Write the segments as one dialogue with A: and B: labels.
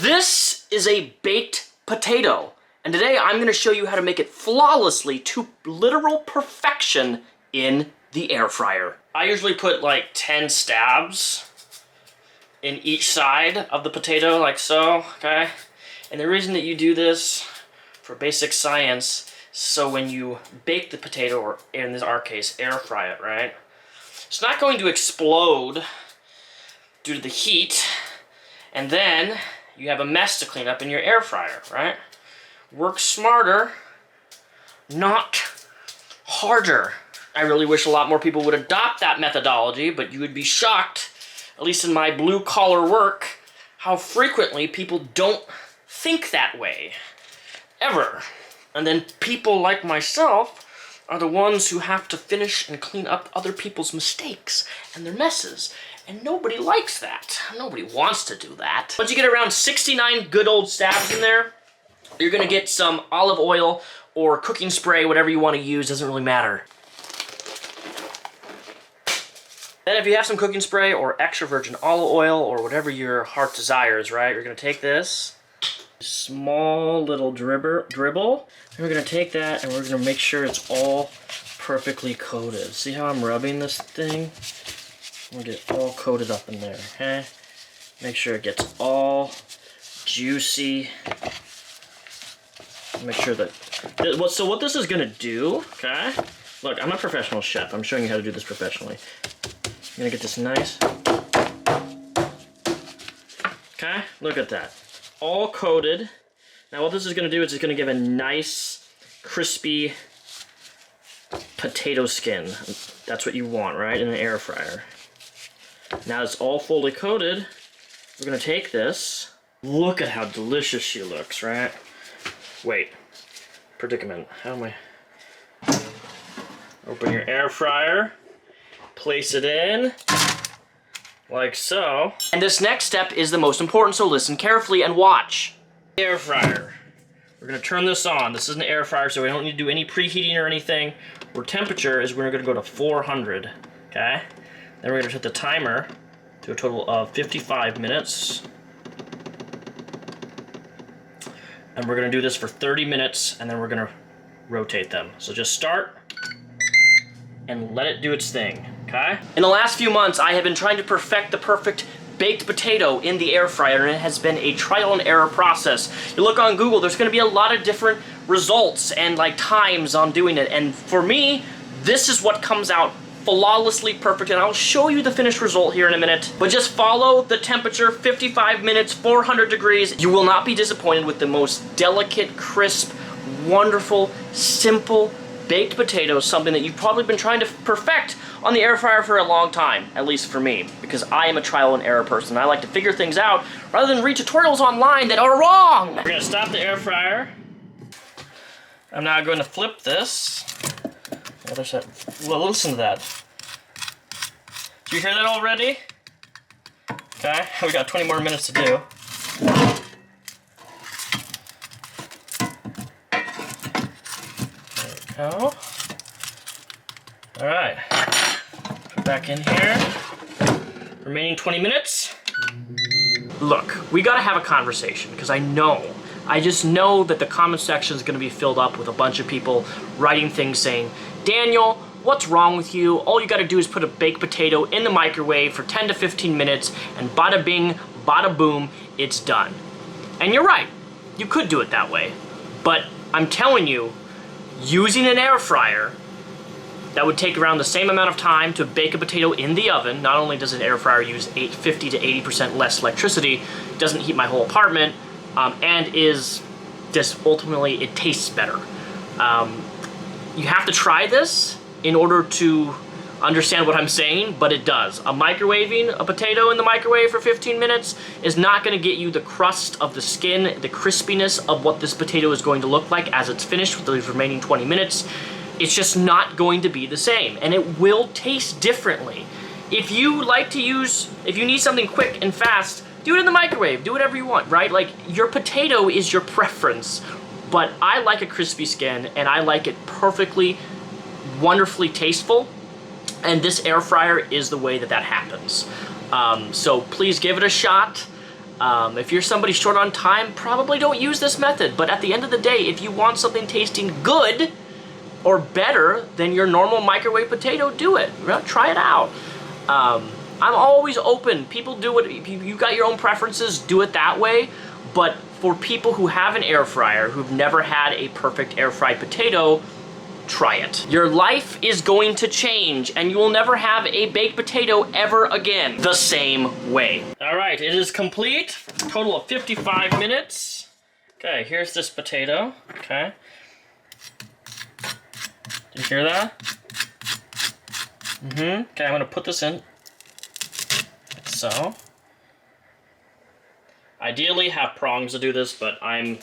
A: This is a baked potato, and today I'm going to show you how to make it flawlessly to literal perfection in the air fryer. I usually put like 10 stabs in each side of the potato, like so, okay? And the reason that you do this for basic science, so when you bake the potato, or in our case, air fry it, right? It's not going to explode due to the heat, and then you have a mess to clean up in your air fryer, right? Work smarter, not harder. I really wish a lot more people would adopt that methodology, but you would be shocked, at least in my blue-collar work, how frequently people don't think that way, ever. And then people like myself are the ones who have to finish and clean up other people's mistakes and their messes. And nobody likes that. Nobody wants to do that. Once you get around 69 good old stabs in there, you're gonna get some olive oil or cooking spray, whatever you want to use, doesn't really matter. Then if you have some cooking spray or extra virgin olive oil or whatever your heart desires, right, you're gonna take this small little dribble, and we're gonna take that and we're gonna make sure it's all perfectly coated. See how I'm rubbing this thing? I'm gonna get it all coated up in there, okay? Make sure it gets all juicy. Make sure that, so what this is gonna do, okay? Look, I'm a professional chef. I'm showing you how to do this professionally. I'm gonna get this nice. Okay, look at that. All coated. Now what this is gonna do is it's gonna give a nice, crispy potato skin. That's what you want, right, in an air fryer. Now it's all fully coated. We're gonna take this. Look at how delicious she looks, right? Wait, predicament. How am I? Open your air fryer, place it in, like so. And this next step is the most important, so listen carefully and watch. Air fryer. We're gonna turn this on. This is an air fryer, so we don't need to do any preheating or anything. Our temperature is we're gonna go to 400, okay? Then we're gonna set the timer to a total of 55 minutes. And we're gonna do this for 30 minutes, and then we're gonna rotate them. So just start and let it do its thing, okay? In the last few months, I have been trying to perfect the perfect baked potato in the air fryer, and it has been a trial and error process. You look on Google, there's gonna be a lot of different results and like times on doing it, and for me, this is what comes out flawlessly perfect, and I'll show you the finished result here in a minute. But just follow the temperature, 55 minutes, 400 degrees. You will not be disappointed with the most delicate, crisp, wonderful, simple baked potatoes, something that you've probably been trying to perfect on the air fryer for a long time, at least for me, because I am a trial and error person. I like to figure things out rather than read tutorials online that are wrong. We're gonna stop the air fryer. I'm now going to flip this. Other side. Well, listen to that. Do you hear that already? Okay, we got 20 more minutes to do. There we go. Alright. Put back in here. Remaining 20 minutes. Look, we gotta have a conversation, because I just know that the comment section is going to be filled up with a bunch of people writing things saying, Daniel, what's wrong with you? All you got to do is put a baked potato in the microwave for 10 to 15 minutes, and bada bing, bada boom, it's done. And you're right, you could do it that way. But I'm telling you, using an air fryer, that would take around the same amount of time to bake a potato in the oven. Not only does an air fryer use 50 to 80% less electricity, it doesn't heat my whole apartment, and is just ultimately, it tastes better. You have to try this in order to understand what I'm saying, but it does. Microwaving a potato in the microwave for 15 minutes is not gonna get you the crust of the skin, the crispiness of what this potato is going to look like as it's finished with the remaining 20 minutes. It's just not going to be the same, and it will taste differently. If you need something quick and fast, do it in the microwave, do whatever you want, right? Like, your potato is your preference, but I like a crispy skin, and I like it perfectly, wonderfully tasteful, and this air fryer is the way that happens. So please give it a shot. If you're somebody short on time, probably don't use this method. But at the end of the day, if you want something tasting good or better than your normal microwave potato, do it. Try it out. I'm always open. People do it. You got your own preferences, do it that way. But for people who have an air fryer, who've never had a perfect air fried potato, try it. Your life is going to change, and you will never have a baked potato ever again the same way. All right, it is complete. Total of 55 minutes. Okay, here's this potato. Okay. Did you hear that? Okay, I'm gonna put this in. So. Ideally, have prongs to do this, but I'm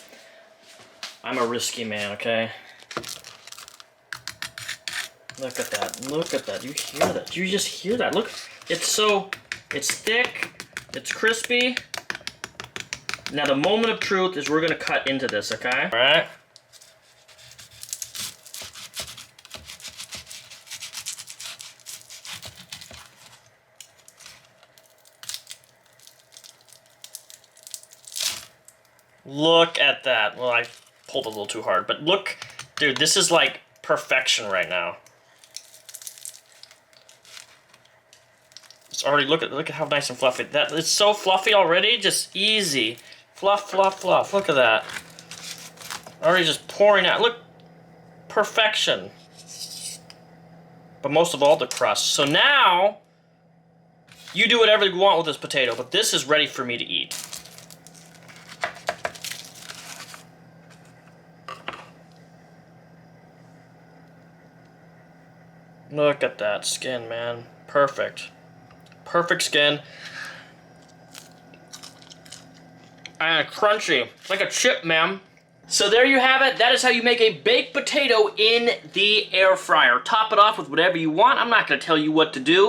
A: a risky man, okay? Look at that. Look at that. You hear that? You just hear that. Look. It's thick. It's crispy. Now the moment of truth is we're going to cut into this, okay? All right. Look at that. Well, I pulled a little too hard, but look. Dude, this is like perfection right now. It's already, look at how nice and fluffy. That it's so fluffy already, just easy. Fluff, fluff, fluff. Look at that. Already just pouring out. Look, perfection. But most of all, the crust. So now, you do whatever you want with this potato, but this is ready for me to eat. Look at that skin, man. Perfect. Perfect skin. And crunchy. It's like a chip, man. So there you have it. That is how you make a baked potato in the air fryer. Top it off with whatever you want. I'm not going to tell you what to do.